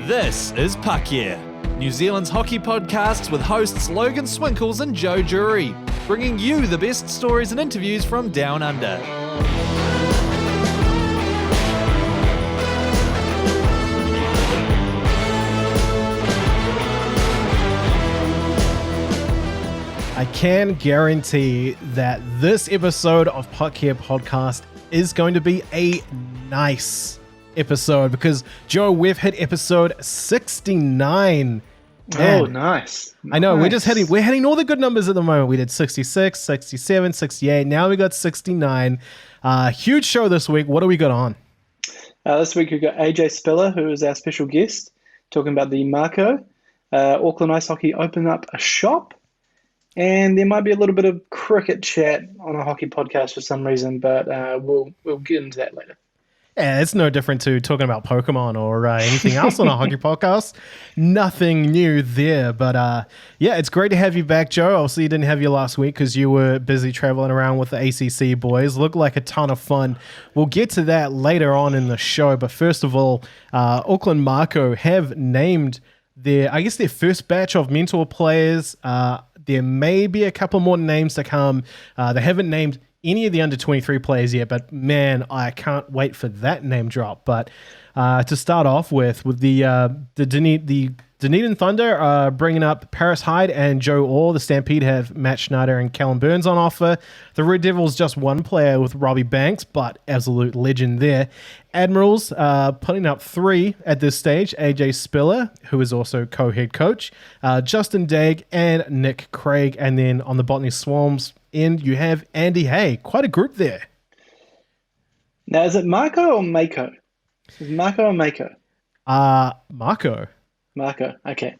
This is Puck Year, New Zealand's hockey podcast with hosts Logan Swinkles and Joe Jury, bringing you the best stories and interviews from Down Under. I can guarantee that this episode of Puck Here podcast is going to be a nice episode because, Joe, we've hit episode 69. Man, oh, nice. I know, nice. we're hitting all the good numbers at the moment. We did 66, 67, 68. Now we got 69. Huge show this week. What do we got on? This week we've got AJ Spiller, who is our special guest, talking about the Mako. Auckland Ice Hockey open up a shop. And there might be a little bit of cricket chat on a hockey podcast for some reason, but we'll get into that later. Yeah, it's no different to talking about Pokemon or anything else on a hockey podcast. Nothing new there, but yeah, it's great to have you back, Joe. Obviously, you didn't have you last week because you were busy traveling around with the ACC boys. Looked like a ton of fun. We'll get to that later on in the show, but first of all, Auckland Mako have named their first batch of mentor players. There may be a couple more names to come. They haven't named any of the under-23 players yet, but man, I can't wait for that name drop. But to start off with the Dunedin Thunder bringing up Paris Hyde and Joe Orr. The Stampede have Matt Schneider and Callum Burns on offer. The Red Devils just one player with Robbie Banks, but absolute legend there. Admirals putting up 3 at this stage. AJ Spiller, who is also co-head coach, Justin Dagg, and Nick Craig. And then on the Botany Swarms end, you have Andy Hay. Quite a group there. Now, is it Mako or Mako? Is it Mako or Mako? Mako. Mako. Okay.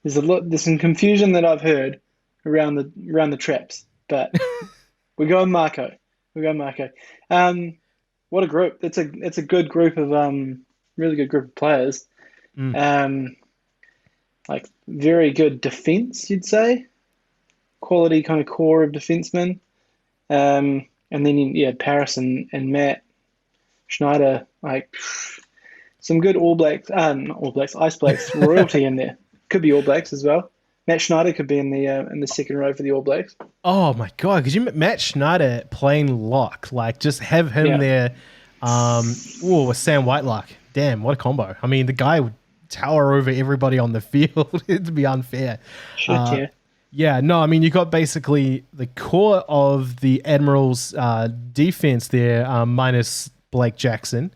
There's some confusion that I've heard around the traps, but we go with Mako. What a group! It's a good group of really good group of players. Like very good defense, you'd say. Quality kind of core of defensemen. And then Paris and Matt Schneider, like some good Ice Blacks royalty in there. Could be All Blacks as well. Matt Schneider could be in the second row for the All Blacks. Oh my God! Could you Matt Schneider playing lock? Like just have him there. With Sam Whitelock. Damn, what a combo! I mean, the guy would tower over everybody on the field. It'd be unfair. Yeah, no, I mean, you got basically the core of the Admirals' defense there, minus Blake Jackson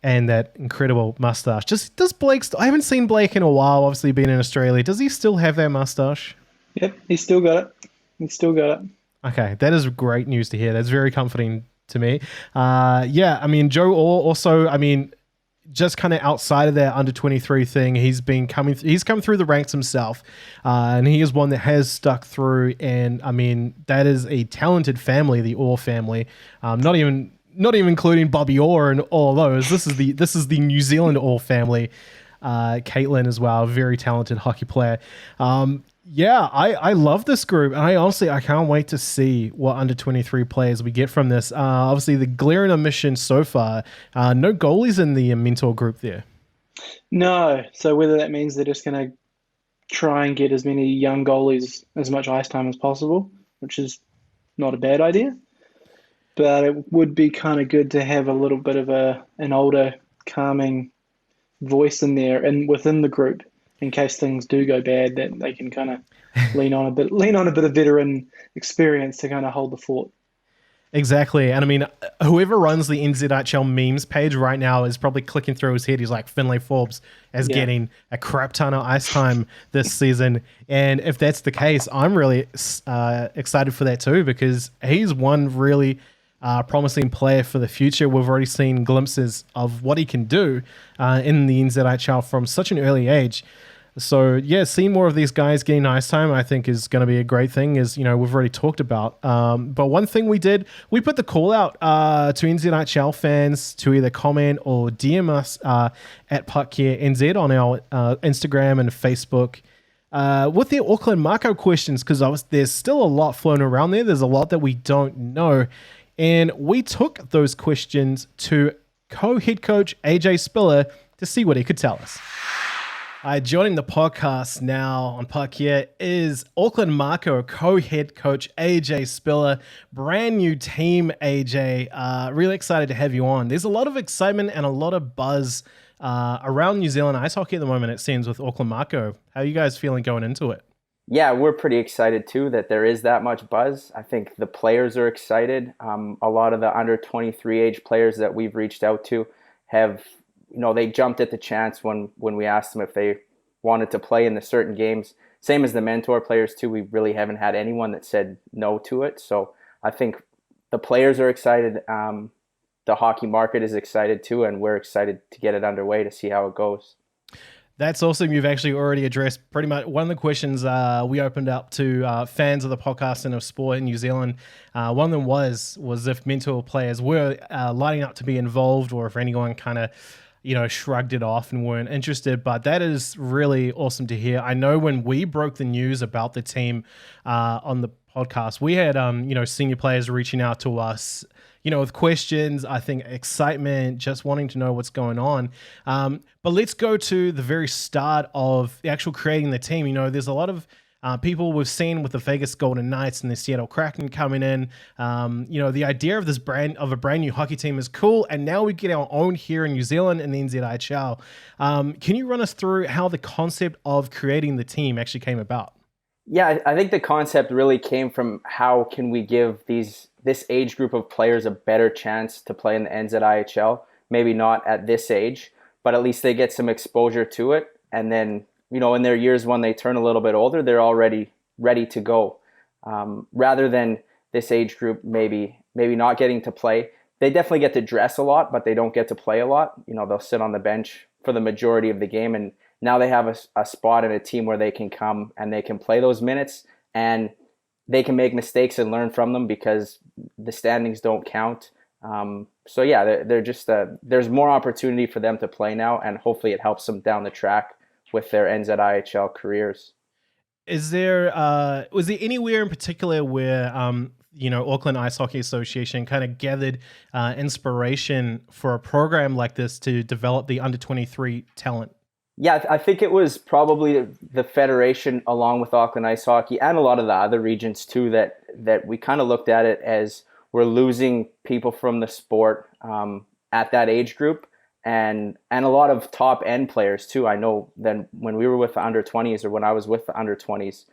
and that incredible mustache. Does Blake? I haven't seen Blake in a while. Obviously, being in Australia, does he still have that mustache? Yep, he's still got it. Okay, that is great news to hear. That's very comforting to me. Yeah, I mean, Joe Orr also, I mean, just kind of outside of that under 23 thing, he's come through the ranks himself, and he is one that has stuck through. And I mean, that is a talented family, the Orr family. Not even including Bobby Orr and all those. This is the New Zealand Orr family. Caitlin as well, very talented hockey player. Yeah, I love this group, and I can't wait to see what under 23 players we get from this. Obviously, the glaring omission so far, no goalies in the mentor group there. No, so whether that means they're just going to try and get as many young goalies as much ice time as possible, which is not a bad idea, but it would be kind of good to have a little bit of an older, calming voice in there and within the group, in case things do go bad, that they can kind of lean on a bit of veteran experience to kind of hold the fort. Exactly. And I mean, whoever runs the NZIHL memes page right now is probably clicking through his head. He's like, Finlay Forbes is getting a crap ton of ice time this season. And if that's the case, I'm really excited for that too, because he's one really promising player for the future. We've already seen glimpses of what he can do in the NZIHL from such an early age. So yeah, seeing more of these guys getting ice time, I think is going to be a great thing, as you know, we've already talked about. But one thing we put the call out to NZIHL fans to either comment or DM us at PuckCareNZ on our Instagram and Facebook with the Auckland Mako questions, because there's still a lot flown around there. There's a lot that we don't know. And we took those questions to co-head coach AJ Spiller to see what he could tell us. Joining the podcast now on Puck Here is Auckland Mako co-head coach AJ Spiller. Brand new team, AJ. Really excited to have you on. There's a lot of excitement and a lot of buzz around New Zealand ice hockey at the moment, it seems, with Auckland Mako. How are you guys feeling going into it? Yeah, we're pretty excited too that there is that much buzz. I think the players are excited. A lot of the under 23 age players that we've reached out to have, they jumped at the chance when we asked them if they wanted to play in the certain games. Same as the mentor players too. We really haven't had anyone that said no to it. So I think the players are excited. The hockey market is excited too, and we're excited to get it underway to see how it goes. That's awesome. You've actually already addressed pretty much one of the questions we opened up to fans of the podcast and of sport in New Zealand. One of them was if mentor players were lining up to be involved, or if anyone kind of, shrugged it off and weren't interested. But that is really awesome to hear. I know when we broke the news about the team on the podcast, we had, senior players reaching out to us, with questions, I think excitement, just wanting to know what's going on. But let's go to the very start of the actual creating the team. There's a lot of people we've seen with the Vegas Golden Knights and the Seattle Kraken coming in. The idea of a brand new hockey team is cool. And now we get our own here in New Zealand in the NZIHL. Can you run us through how the concept of creating the team actually came about? Yeah, I think the concept really came from how can we give this age group of players a better chance to play in the NZIHL. Maybe not at this age, but at least they get some exposure to it. And then, in their years when they turn a little bit older, they're already ready to go. Rather than this age group maybe not getting to play. They definitely get to dress a lot, but they don't get to play a lot. They'll sit on the bench for the majority of the game, and now they have a spot in a team where they can come and they can play those minutes, and they can make mistakes and learn from them because the standings don't count. So yeah, they're just there's more opportunity for them to play now, and hopefully it helps them down the track with their NZIHL careers. Was there anywhere in particular where Auckland Ice Hockey Association kind of gathered inspiration for a program like this to develop the under 23 talent? Yeah, I think it was probably the Federation along with Auckland Ice Hockey and a lot of the other regions too that we kind of looked at it as we're losing people from the sport at that age group and a lot of top end players too. I know that when we were with the under 20s or when I was with the under 20s,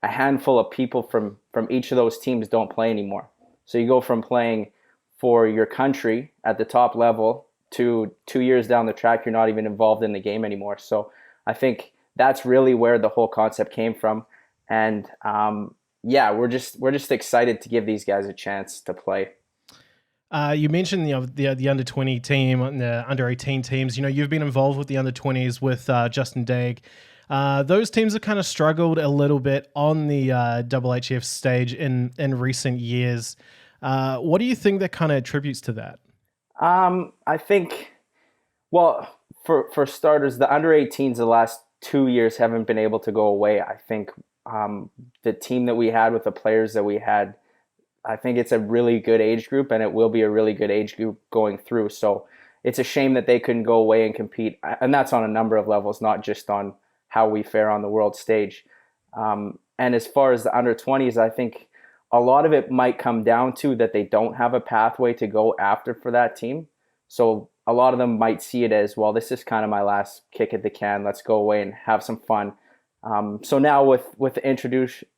a handful of people from each of those teams don't play anymore. So you go from playing for your country at the top level to 2 years down the track, you're not even involved in the game anymore. So I think that's really where the whole concept came from. And we're just excited to give these guys a chance to play. You mentioned the under 20 team and the under 18 teams. You've been involved with the under 20s with Justin Daig. Those teams have kind of struggled a little bit on the HHF stage in recent years. What do you think that kind of attributes to that? I think, well, for starters, the under 18s the last 2 years haven't been able to go away. I think the team that we had with the players that we had, I think it's a really good age group, and it will be a really good age group going through. So it's a shame that they couldn't go away and compete, and that's on a number of levels, not just on how we fare on the world stage. And as far as the under 20s, I think a lot of it might come down to that they don't have a pathway to go after for that team. So a lot of them might see it as, well, this is kind of my last kick at the can. Let's go away and have some fun. So now with the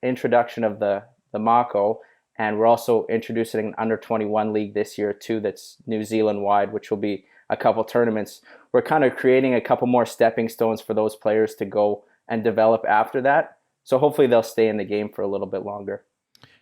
introduction of the Mako, and we're also introducing an under 21 league this year too that's New Zealand wide, which will be a couple tournaments. We're kind of creating a couple more stepping stones for those players to go and develop after that. So hopefully they'll stay in the game for a little bit longer.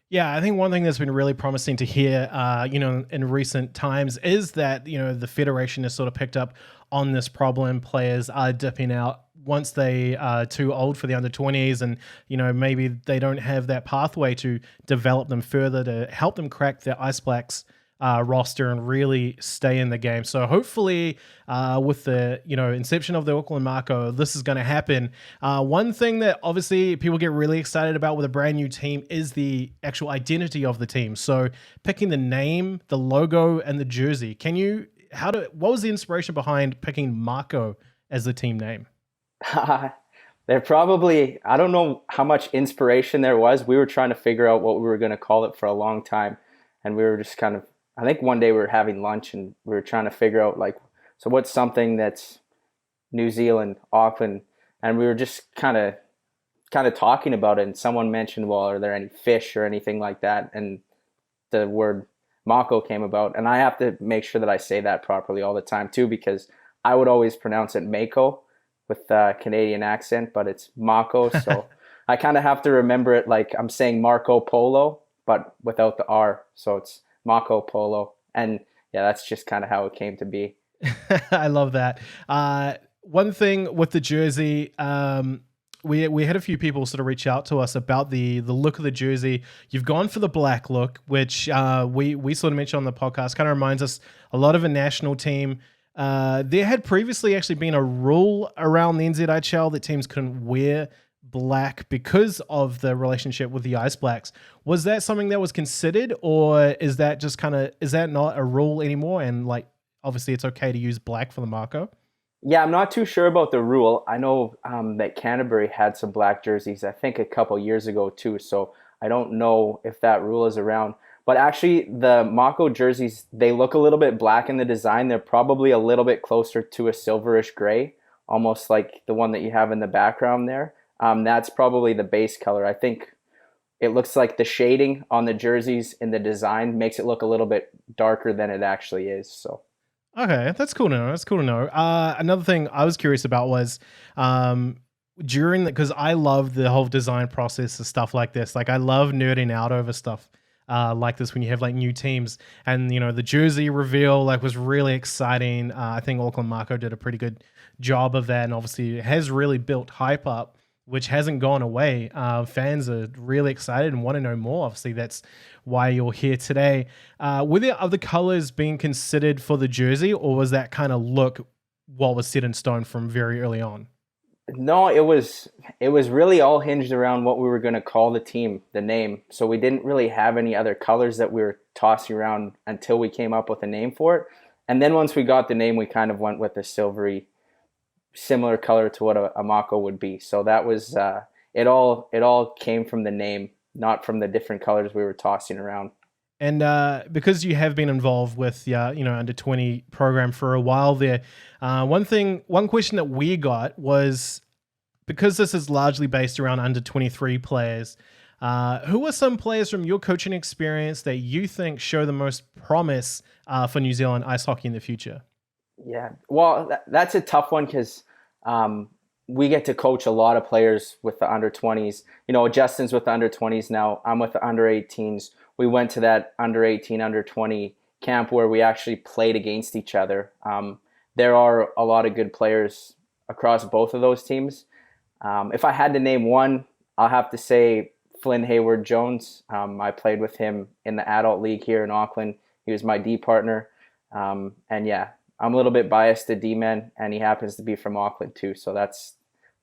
Yeah, I think one thing that's been really promising to hear, in recent times is that, the Federation has sort of picked up on this problem. Players are dipping out once they are too old for the under 20s, and, maybe they don't have that pathway to develop them further to help them crack the Ice Blacks roster and really stay in the game. So hopefully with the inception of the Auckland Mako, this is going to happen. One thing that obviously people get really excited about with a brand new team is the actual identity of the team. So picking the name, the logo, and the jersey. What was the inspiration behind picking Mako as the team name? They're probably, I don't know how much inspiration there was. We were trying to figure out what we were going to call it for a long time. And we were just kind of, I think one day we were having lunch and we were trying to figure out like, so what's something that's New Zealand, Auckland? And we were just kind of talking about it. And someone mentioned, well, are there any fish or anything like that? And the word Mako came about. And I have to make sure that I say that properly all the time too, because I would always pronounce it Mako with a Canadian accent, but it's Mako. So I kind of have to remember it like I'm saying Marco Polo, but without the R. So it's Mako Polo. And yeah, that's just kind of how it came to be. I love that. One thing with the jersey, we had a few people sort of reach out to us about the look of the jersey. You've gone for the black look, which we sort of mentioned on the podcast, kind of reminds us a lot of a national team. There had previously actually been a rule around the NZIHL that teams couldn't wear black because of the relationship with the Ice Blacks. Was that something that was considered, or is that just is that not a rule anymore? And like, obviously it's okay to use black for the Mako? Yeah, I'm not too sure about the rule. I know that Canterbury had some black jerseys, I think a couple years ago too. So I don't know if that rule is around. But actually, the Mako jerseys, they look a little bit black in the design. They're probably a little bit closer to a silverish gray, almost like the one that you have in the background there. That's probably the base color. I think it looks like the shading on the jerseys in the design makes it look a little bit darker than it actually is. So. Okay, that's cool to know. That's cool to know. Another thing I was curious about was during because I love the whole design process of stuff like this. Like I love nerding out over stuff like this when you have like new teams, and the jersey reveal was really exciting. I think Auckland Mako did a pretty good job of that, and obviously it has really built hype up, which hasn't gone away. Fans are really excited and want to know more. Obviously, that's why you're here today. Were there other colors being considered for the jersey, or was that kind of look what was set in stone from very early on? No, it was really all hinged around what we were going to call the team, the name. So we didn't really have any other colors that we were tossing around until we came up with a name for it. And then once we got the name, we kind of went with a silvery, similar color to what a Mako would be. So that was it all came from the name, not from the different colors we were tossing around. And because you have been involved with under 20 program for a while there, one question that we got was, because this is largely based around under 23 players, who are some players from your coaching experience that you think show the most promise for New Zealand ice hockey in the future? Yeah, well, that's a tough one because we get to coach a lot of players with the under 20s. Justin's with the under 20s now. I'm with the under 18s. We went to that under 18, under 20 camp where we actually played against each other. There are a lot of good players across both of those teams. If I had to name one, I'll have to say Flynn Hayward-Jones. I played with him in the adult league here in Auckland. He was my D partner. And yeah, I'm a little bit biased to D-men, and he happens to be from Auckland too. So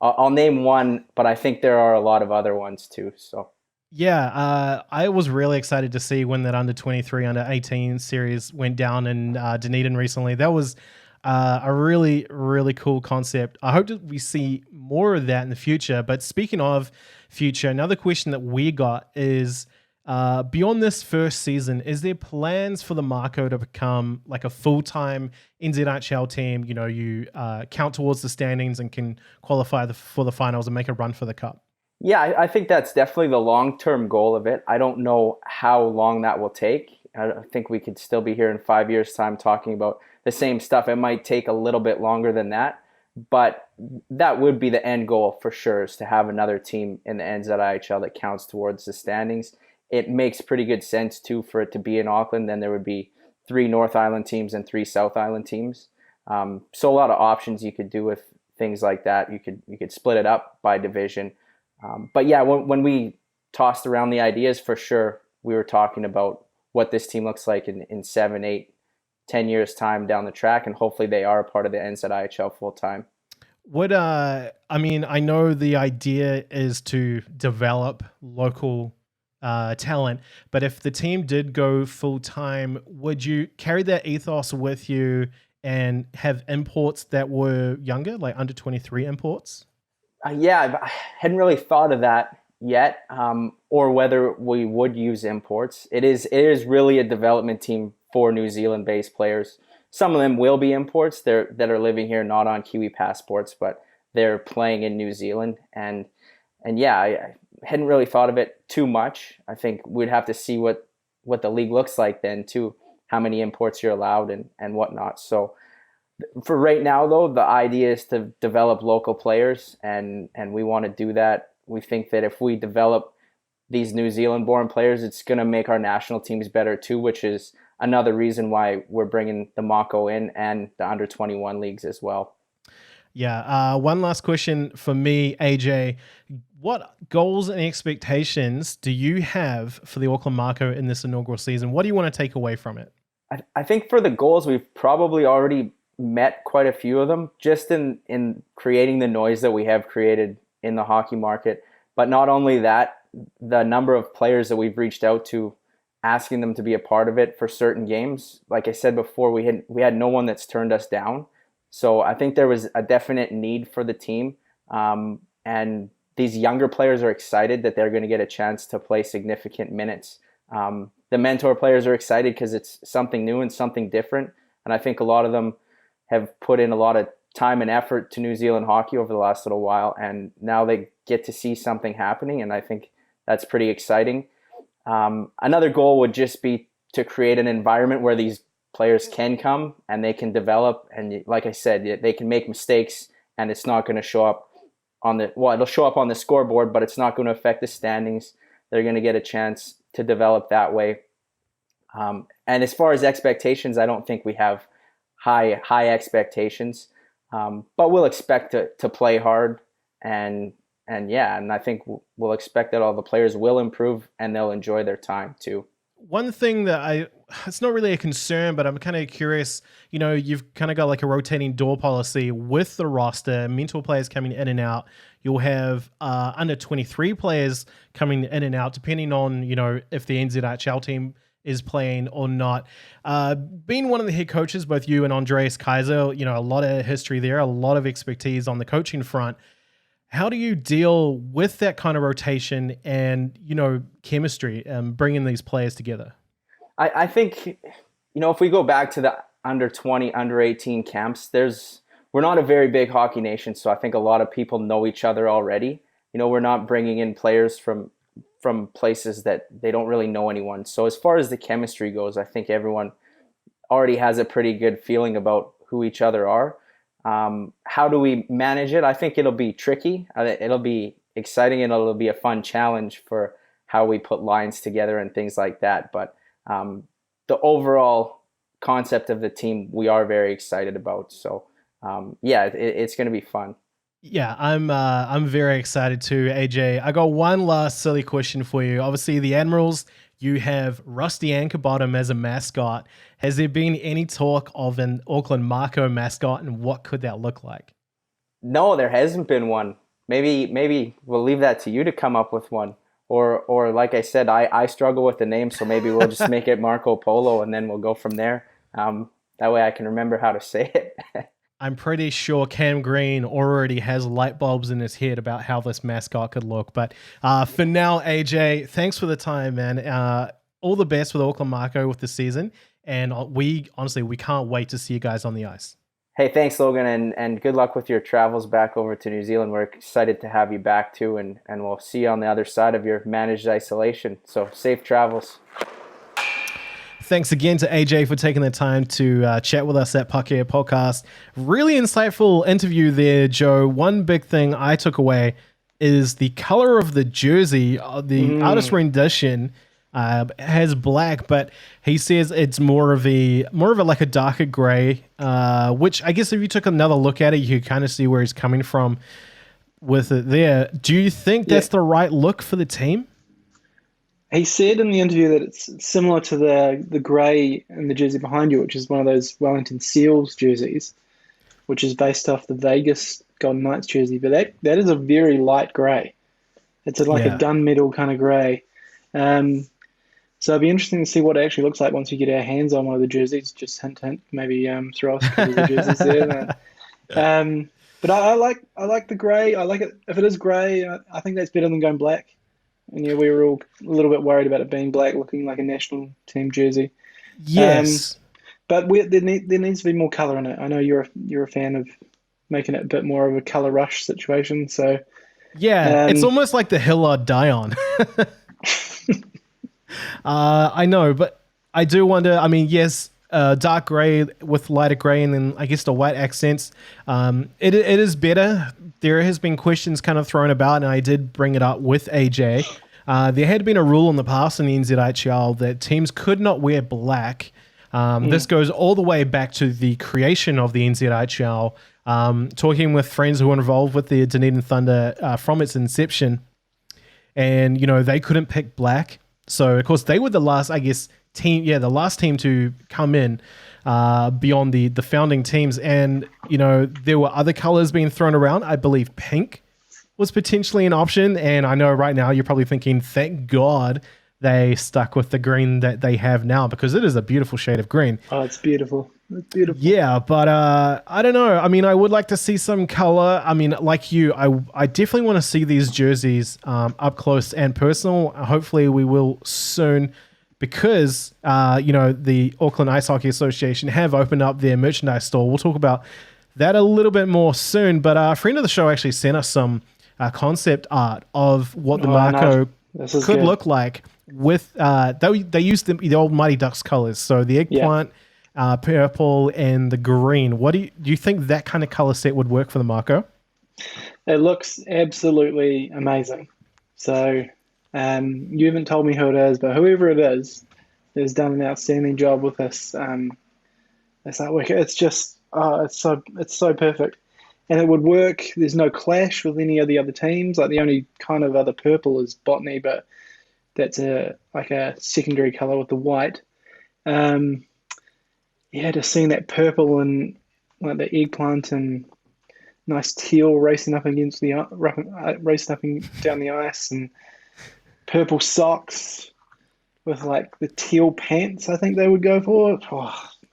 I'll name one, but I think there are a lot of other ones too. So. Yeah, I was really excited to see when that under 23, under 18 series went down in Dunedin recently. That was a really, really cool concept. I hope that we see more of that in the future. But speaking of future, another question that we got is, beyond this first season, is there plans for the Mako to become like a full-time NZIHL team? You count towards the standings and can qualify for the finals and make a run for the cup. Yeah, I think that's definitely the long-term goal of it. I don't know how long that will take. I think we could still be here in 5 years' time talking about the same stuff. It might take a little bit longer than that, but that would be the end goal for sure, is to have another team in the NZIHL that counts towards the standings. It makes pretty good sense, too, for it to be in Auckland. Then there would be 3 North Island teams and 3 South Island teams. So a lot of options you could do with things like that. You could split it up by division. But yeah, when we tossed around the ideas, for sure, we were talking about what this team looks like in 7, 8, 10 years time down the track, and hopefully they are a part of the NZIHL full time. I know the idea is to develop local talent, but if the team did go full time, would you carry that ethos with you and have imports that were younger, like under 23 imports? Yeah, I hadn't really thought of that yet, or whether we would use imports. It is really a development team for New Zealand-based players. Some of them will be imports that are living here, not on Kiwi passports, but they're playing in New Zealand. And yeah, I hadn't really thought of it too much. I think we'd have to see what the league looks like then too, how many imports you're allowed and whatnot. So for right now, though, the idea is to develop local players, and we want to do that. We think that if we develop these New Zealand-born players, it's going to make our national teams better too, which is another reason why we're bringing the Mako in and the under-21 leagues as well. Yeah. One last question for me, AJ. What goals and expectations do you have for the Auckland Mako in this inaugural season? What do you want to take away from it? I think for the goals, we've probably already met quite a few of them just in creating the noise that we have created in the hockey market. But not only that, the number of players that we've reached out to, asking them to be a part of it for certain games. Like I said before, we had no one that's turned us down. So I think there was a definite need for the team. And these younger players are excited that they're going to get a chance to play significant minutes. The mentor players are excited because it's something new and something different. And I think a lot of them have put in a lot of time and effort to New Zealand hockey over the last little while. And now they get to see something happening. And I think that's pretty exciting. Another goal would just be to create an environment where these players can come and they can develop. And like I said, they can make mistakes and it's not going to show up it'll show up on the scoreboard, but it's not going to affect the standings. They're going to get a chance to develop that way. And as far as expectations, I don't think we have high expectations, but we'll expect to play hard and I think we'll expect that all the players will improve and they'll enjoy their time too. One thing that it's not really a concern, but I'm kind of curious, you've kind of got like a rotating door policy with the roster, mental players coming in and out. You'll have under 23 players coming in and out, depending on, if the NZIHL team is playing or not. Being one of the head coaches, both you and Andreas Kaiser, a lot of history there, a lot of expertise on the coaching front. How do you deal with that kind of rotation and, chemistry, bringing these players together? I think, if we go back to the under 20, under 18 camps, we're not a very big hockey nation. So I think a lot of people know each other already. We're not bringing in players from places that they don't really know anyone. So as far as the chemistry goes, I think everyone already has a pretty good feeling about who each other are. How do we manage it? I think it'll be tricky. It'll be exciting and it'll be a fun challenge for how we put lines together and things like that. But the overall concept of the team, we are very excited about. So it's going to be fun. Yeah, I'm very excited too, AJ. I got one last silly question for you. Obviously, the Admirals, you have Rusty Anchorbottom as a mascot. Has there been any talk of an Auckland Mako mascot, and what could that look like? No, there hasn't been one. Maybe we'll leave that to you to come up with one. Or like I said, I struggle with the name, so maybe we'll just make it Marco Polo, and then we'll go from there. That way I can remember how to say it. I'm pretty sure Cam Green already has light bulbs in his head about how this mascot could look. But for now, AJ, thanks for the time, man. All the best with Auckland Mako with the season. And we can't wait to see you guys on the ice. Hey, thanks, Logan, and good luck with your travels back over to New Zealand. We're excited to have you back too, and we'll see you on the other side of your managed isolation. So safe travels. Thanks again to AJ for taking the time to chat with us at Puck Air Podcast. Really insightful interview there, Joe. One big thing I took away is the color of the jersey. The artist rendition has black, but he says it's more of a like a darker gray, which I guess if you took another look at it, you could kind of see where he's coming from with it there. Do you think that's the right look for the team? He said in the interview that it's similar to the grey in the jersey behind you, which is one of those Wellington Seals jerseys, which is based off the Vegas Golden Knights jersey. But that is a very light grey. It's like a gunmetal kind of grey. So it'd be interesting to see what it actually looks like once we get our hands on one of the jerseys. Just hint, maybe throw us a couple of the jerseys there. But I like the grey. I like it if it is grey. I think that's better than going black. And yeah, we were all a little bit worried about it being black, looking like a national team jersey. Yes. But there needs to be more colour in it. I know you're a fan of making it a bit more of a colour rush situation. So Yeah, it's almost like the hill I'd die on. I know, but I do wonder. I mean, yes, dark grey with lighter grey, and then I guess the white accents. It is better. There has been questions kind of thrown about, and I did bring it up with AJ. There had been a rule in the past in the NZIHL that teams could not wear black. This goes all the way back to the creation of the NZIHL. Talking with friends who were involved with the Dunedin Thunder from its inception, and they couldn't pick black. So of course they were the last, I guess, team. Yeah, the last team to come in beyond the founding teams, and there were other colors being thrown around. I believe pink was potentially an option, and I know right now you're probably thinking, thank God they stuck with the green that they have now, because it is a beautiful shade of green. Oh, it's beautiful. It's beautiful. Yeah, but I don't know. I mean, I would like to see some color. I mean, like you, I definitely want to see these jerseys up close and personal. Hopefully we will soon, because the Auckland Ice Hockey Association have opened up their merchandise store. We'll talk about that a little bit more soon. But a friend of the show actually sent us some concept art of what the Mako could look like with they used the old Mighty Ducks colors, so the eggplant, purple, and the green. What do you think that kind of color set would work for the Mako? It looks absolutely amazing. So you haven't told me who it is, but whoever it is has done an outstanding job with this artwork. It's just it's so perfect. And it would work. There's no clash with any of the other teams. Like the only kind of other purple is Botany, but that's a secondary color with the white. Just seeing that purple and like the eggplant and nice teal racing up against racing up and down the ice, and purple socks with like the teal pants. I think they would go for.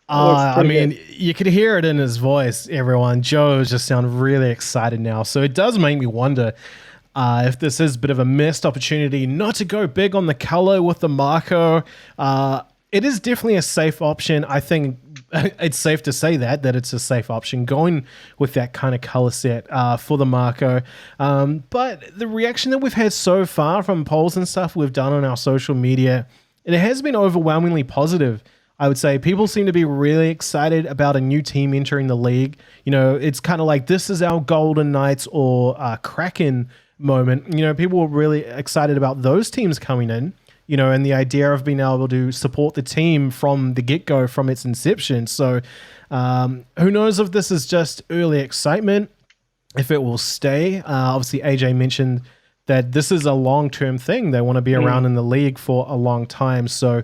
I mean, good. You could hear it in his voice, everyone. Joe just sounds really excited now. So it does make me wonder if this is a bit of a missed opportunity not to go big on the color with the Mako. It is definitely a safe option. I think it's safe to say that it's a safe option going with that kind of color set for the Mako. But the reaction that we've had so far from polls and stuff we've done on our social media, it has been overwhelmingly positive. I would say people seem to be really excited about a new team entering the league. It's kind of like this is our Golden Knights or Kraken moment. People were really excited about those teams coming in, and the idea of being able to support the team from the get-go, from its inception. So who knows if this is just early excitement, if it will stay. Obviously, AJ mentioned that this is a long-term thing. They want to be around in the league for a long time. So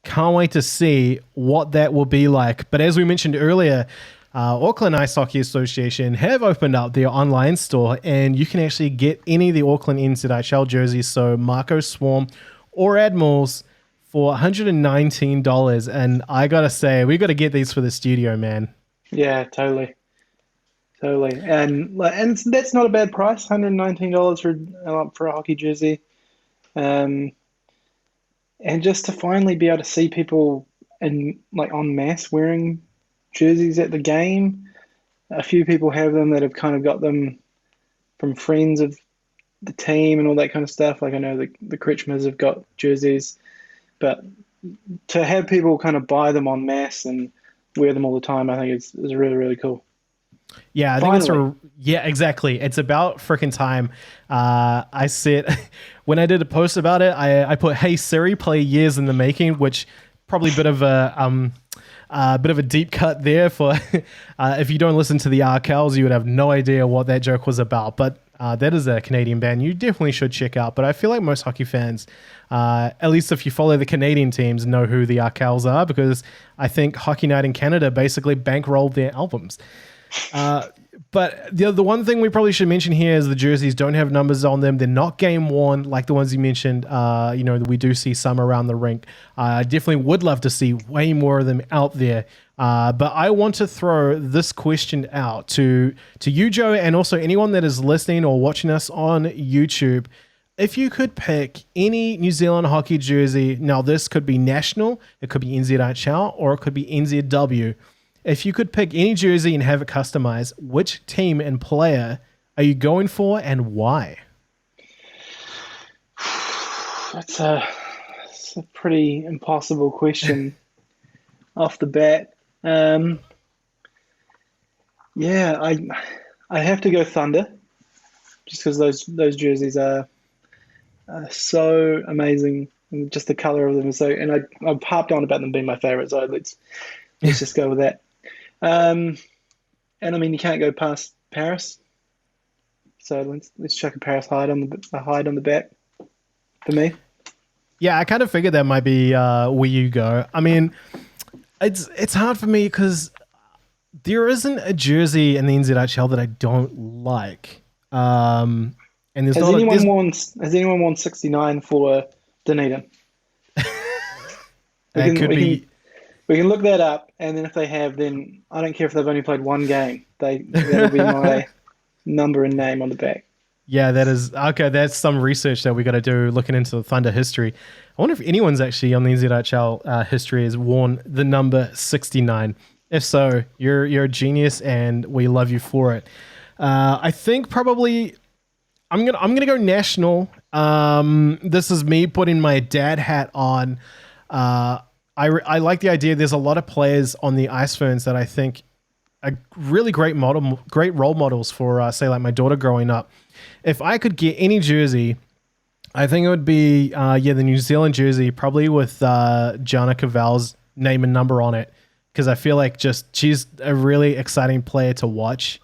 can't wait to see what that will be like. But as we mentioned earlier, Auckland Ice Hockey Association have opened up their online store, and you can actually get any of the Auckland NZIHL jerseys, so Mako, Swarm, or Admirals, for $119. And I gotta say, we got to get these for the studio, man. Yeah, totally. And that's not a bad price. $119 for a hockey jersey. And just to finally be able to see people en masse wearing jerseys at the game. A few people have them that have kind of got them from friends of the team and all that kind of stuff. Like I know the Kretschmers have got jerseys, but to have people kind of buy them en masse and wear them all the time, I think is really, really cool. Yeah, I think exactly. It's about freaking time. I said when I did a post about it, I put, "Hey Siri, play Years in the Making," which probably a bit of a deep cut there for if you don't listen to the Arkells, you would have no idea what that joke was about. But that is a Canadian band you definitely should check out. But I feel like most hockey fans, at least if you follow the Canadian teams, know who the Arkells are, because I think Hockey Night in Canada basically bankrolled their albums. But the one thing we probably should mention here is the jerseys don't have numbers on them. They're not game worn like the ones you mentioned. We do see some around the rink. I definitely would love to see way more of them out there. But I want to throw this question out to you, Joe, and also anyone that is listening or watching us on YouTube. If you could pick any New Zealand hockey jersey, now this could be national, it could be NZIHL, or it could be NZW. If you could pick any jersey and have it customized, which team and player are you going for and why? It's a pretty impossible question off the bat. I have to go Thunder, just because those jerseys are so amazing, and just the color of them is so. And I've harped on about them being my favorite, so let's just go with that. And I mean, you can't go past Paris, so let's chuck a Paris hide on the back for me. Yeah, I kind of figured that might be where you go. I mean, it's hard for me because there isn't a jersey in the NZIHL that I don't like. And there's has anyone worn 69 for Dunedin? We can look that up, and then if they have, then I don't care if they've only played one game. That'll be my number and name on the back. Yeah, that is okay. That's some research that we got to do looking into the Thunder history. I wonder if anyone's actually on the NZIHL history has worn the number 69. If so, you're a genius, and we love you for it. I think probably I'm gonna go national. This is me putting my dad hat on. I like the idea. There's a lot of players on the Ice Ferns that I think are really great role models for, say, like my daughter growing up. If I could get any jersey, I think it would be, the New Zealand jersey, probably with Gianna Cavell's name and number on it, because I feel like she's a really exciting player to watch.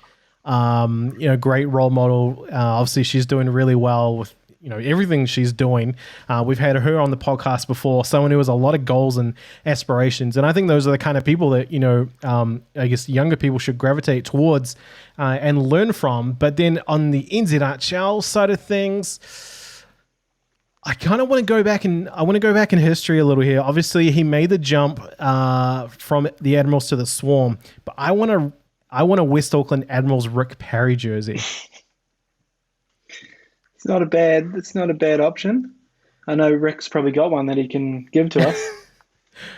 Great role model. Obviously, she's doing really well with everything she's doing. We've had her on the podcast before, someone who has a lot of goals and aspirations. And I think those are the kind of people that, I guess younger people should gravitate towards and learn from. But then on the NZIHL side of things, I kind of want to go back in history a little here. Obviously, he made the jump from the Admirals to the Swarm, but I want a West Auckland Admirals Rick Parry jersey. It's not a bad option. I know Rick's probably got one that he can give to us.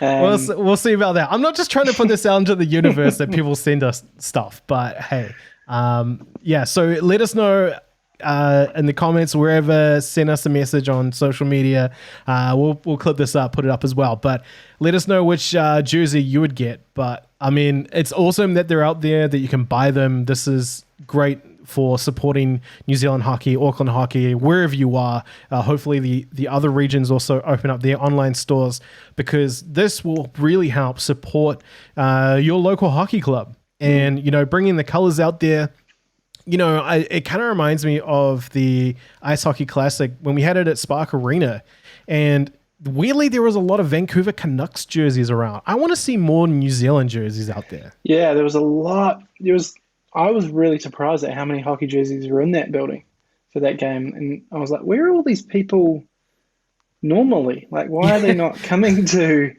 We'll see about that. I'm not just trying to put this out into the universe that people send us stuff, but hey, so let us know in the comments, wherever, send us a message on social media. We'll clip this up, put it up as well, but let us know which jersey you would get. But I mean, it's awesome that they're out there, that you can buy them. This is great for supporting New Zealand hockey, Auckland hockey, wherever you are. Hopefully the other regions also open up their online stores, because this will really help support your local hockey club. And, bringing the colors out there, it kind of reminds me of the Ice Hockey Classic when we had it at Spark Arena. And weirdly, there was a lot of Vancouver Canucks jerseys around. I want to see more New Zealand jerseys out there. Yeah, there was a lot. I was really surprised at how many hockey jerseys were in that building for that game. And I was like, where are all these people normally? Like, why are they not coming to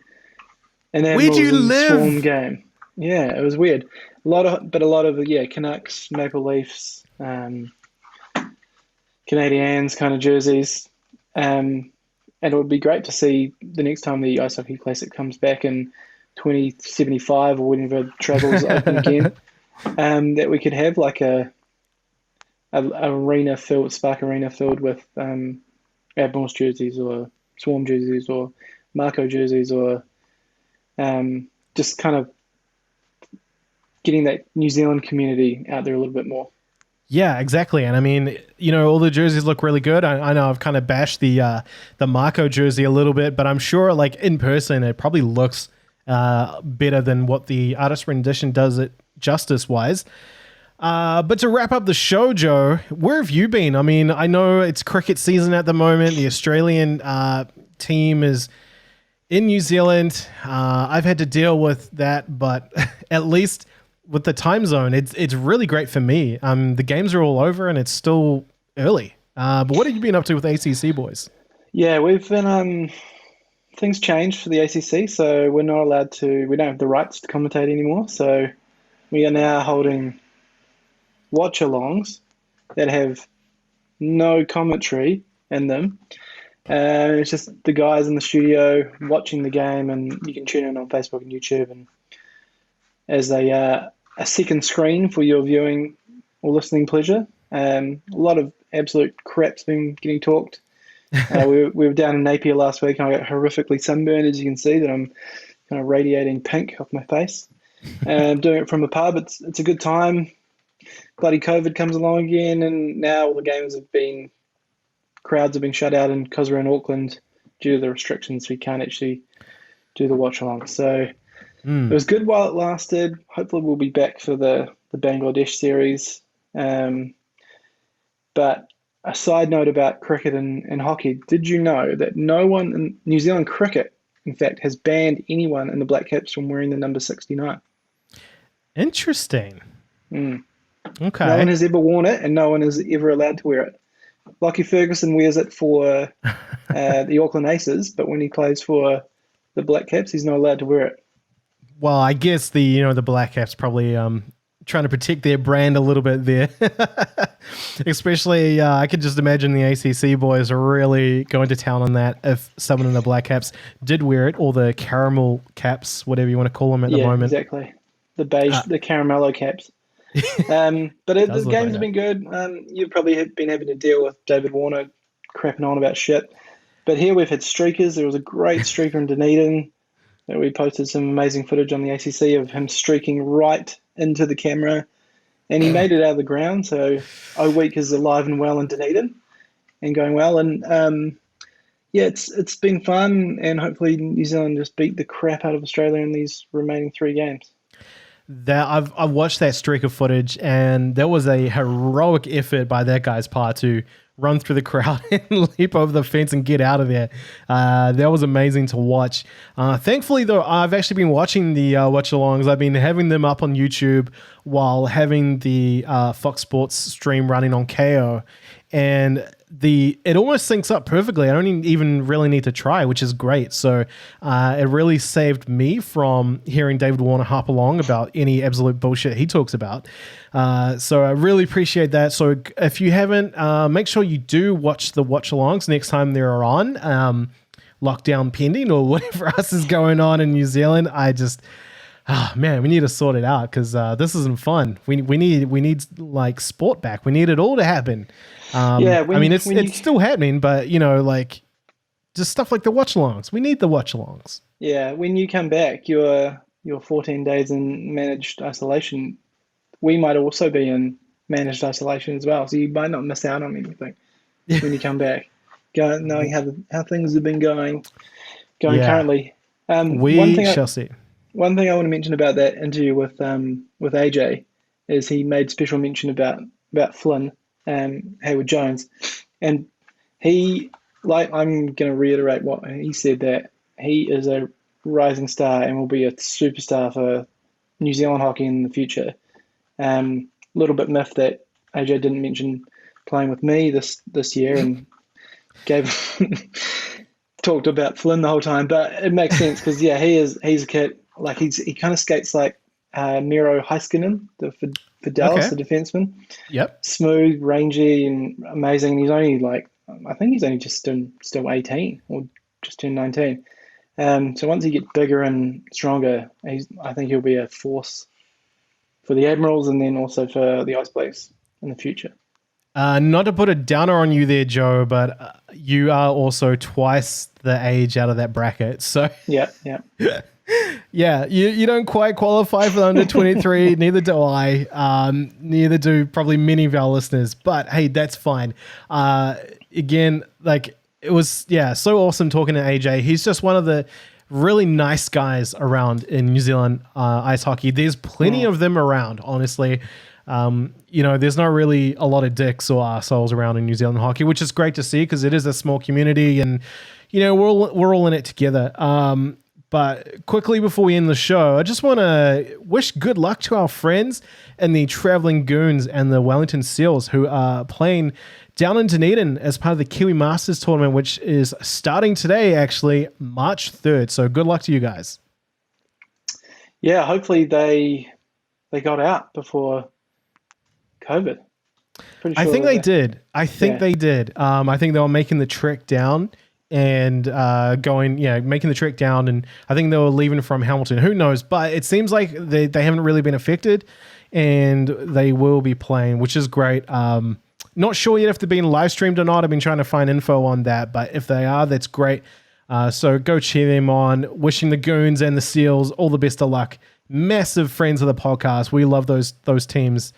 an Admirals and Swarm game? Yeah, it was weird. A lot of Canucks, Maple Leafs, Canadiens kind of jerseys. And it would be great to see the next time the Ice Hockey Classic comes back in 2075 or whenever travel's open again. That we could have like a arena filled, Spark Arena filled with Admirals jerseys or Swarm jerseys or Mako jerseys, or just kind of getting that New Zealand community out there a little bit more. Yeah, exactly. And I mean, all the jerseys look really good. I know I've kind of bashed the Mako jersey a little bit, but I'm sure like in person it probably looks better than what the artist rendition does it justice-wise. But to wrap up the show, Joe, where have you been? I mean, I know it's cricket season at the moment. The Australian team is in New Zealand. I've had to deal with that, but at least with the time zone, it's really great for me. The games are all over and it's still early. But what have you been up to with ACC boys? Yeah, we've been things changed for the ACC, so we don't have the rights to commentate anymore. So we are now holding watch-alongs that have no commentary in them. It's just the guys in the studio watching the game, and you can tune in on Facebook and YouTube and as a second screen for your viewing or listening pleasure. A lot of absolute crap's been getting talked. We were down in Napier last week, and I got horrifically sunburned, as you can see, that I'm kind of radiating pink off my face. And doing it from a pub, it's a good time. Bloody COVID comes along again, and now all the games crowds have been shut out, and because we're in Auckland, due to the restrictions, we can't actually do the watch along. So it was good while it lasted. Hopefully we'll be back for the Bangladesh series. But a side note about cricket and hockey, did you know that no one in New Zealand cricket, in fact, has banned anyone in the Black Caps from wearing the number 69? Interesting. Okay. No one has ever worn it, and no one is ever allowed to wear it. Lockie Ferguson wears it for the Auckland Aces, but when he plays for the Black Caps, he's not allowed to wear it. Well, I guess the Black Caps probably trying to protect their brand a little bit there. Especially, I could just imagine the ACC boys are really going to town on that if someone in the Black Caps did wear it, or the caramel caps, whatever you want to call them at the moment. Yeah, exactly. The beige, the caramello caps. But the games have been good. You've probably been having to deal with David Warner crapping on about shit. But here we've had streakers. There was a great streaker in Dunedin that we posted some amazing footage on the ACC of him streaking right into the camera. And he made it out of the ground. So O-Week is alive and well in Dunedin and going well. And it's been fun. And hopefully New Zealand just beat the crap out of Australia in these remaining 3 games. I've watched that streak of footage, and there was a heroic effort by that guy's part to run through the crowd and leap over the fence and get out of there. That was amazing to watch. Thankfully, though, I've actually been watching the watch-alongs. I've been having them up on YouTube while having the Fox Sports stream running on KO, and it almost syncs up perfectly. I don't even really need to try, which is great. So it really saved me from hearing David Warner harp along about any absolute bullshit he talks about. So I really appreciate that. So if you haven't, make sure you do watch the watch-alongs next time they're on. Lockdown pending or whatever else is going on in New Zealand. Man, we need to sort it out because this isn't fun. We need like sport back. We need it all to happen. It's still happening, but just stuff like the watch-alongs. We need the watch-alongs. Yeah, when you come back, your 14 days in managed isolation, we might also be in managed isolation as well. So you might not miss out on anything when you come back. Knowing how things have been going currently. We shall see. One thing I want to mention about that interview with AJ is he made special mention about Flynn Hayward-Jones, and I'm going to reiterate what he said, that he is a rising star and will be a superstar for New Zealand hockey in the future. Little bit miffed that AJ didn't mention playing with me this year and talked about Flynn the whole time, but it makes sense because he's a kid. Like he kind of skates like Miro Heiskanen for Dallas, the defenseman. Yep. Smooth, rangy, and amazing. And he's only I think he's only just still 18 or just turned 19. So once he gets bigger and stronger, I think he'll be a force for the Admirals and then also for the Ice Blacks in the future. Not to put a downer on you there, Joe, but you are also twice the age out of that bracket. So yeah. Yeah, you don't quite qualify for the under 23, neither do I, neither do probably many of our listeners, but hey, that's fine. Again, it was, so awesome talking to AJ. He's just one of the really nice guys around in New Zealand ice hockey. There's plenty of them around, honestly. There's not really a lot of dicks or arseholes around in New Zealand hockey, which is great to see because it is a small community and, we're all in it together. But quickly before we end the show, I just want to wish good luck to our friends in the Traveling Goons and the Wellington Seals who are playing down in Dunedin as part of the Kiwi Masters tournament, which is starting today, actually, March 3rd. So good luck to you guys. Yeah, hopefully they got out before COVID. Pretty sure I think they did. I think they did. I think they were making the trek down and making the trek down, and I think they were leaving from Hamilton. Who knows? But it seems like they haven't really been affected, and they will be playing, which is great. Not sure yet if they're being live streamed or not. I've been trying to find info on that, but if they are, that's great. So go cheer them on. Wishing the Goons and the Seals all the best of luck. Massive friends of the podcast. We love those teams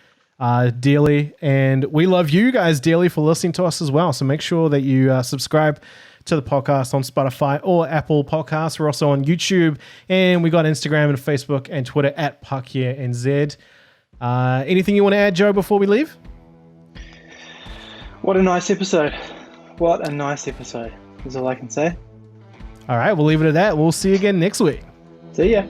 dearly, and we love you guys dearly for listening to us as well. So make sure that you subscribe to the podcast on Spotify or Apple Podcasts. We're also on YouTube, and we got Instagram and Facebook and Twitter at PuckYearNZ. Anything you want to add, Joe, before we leave? What a nice episode. What a nice episode is all I can say. All right, we'll leave it at that. We'll see you again next week. See ya.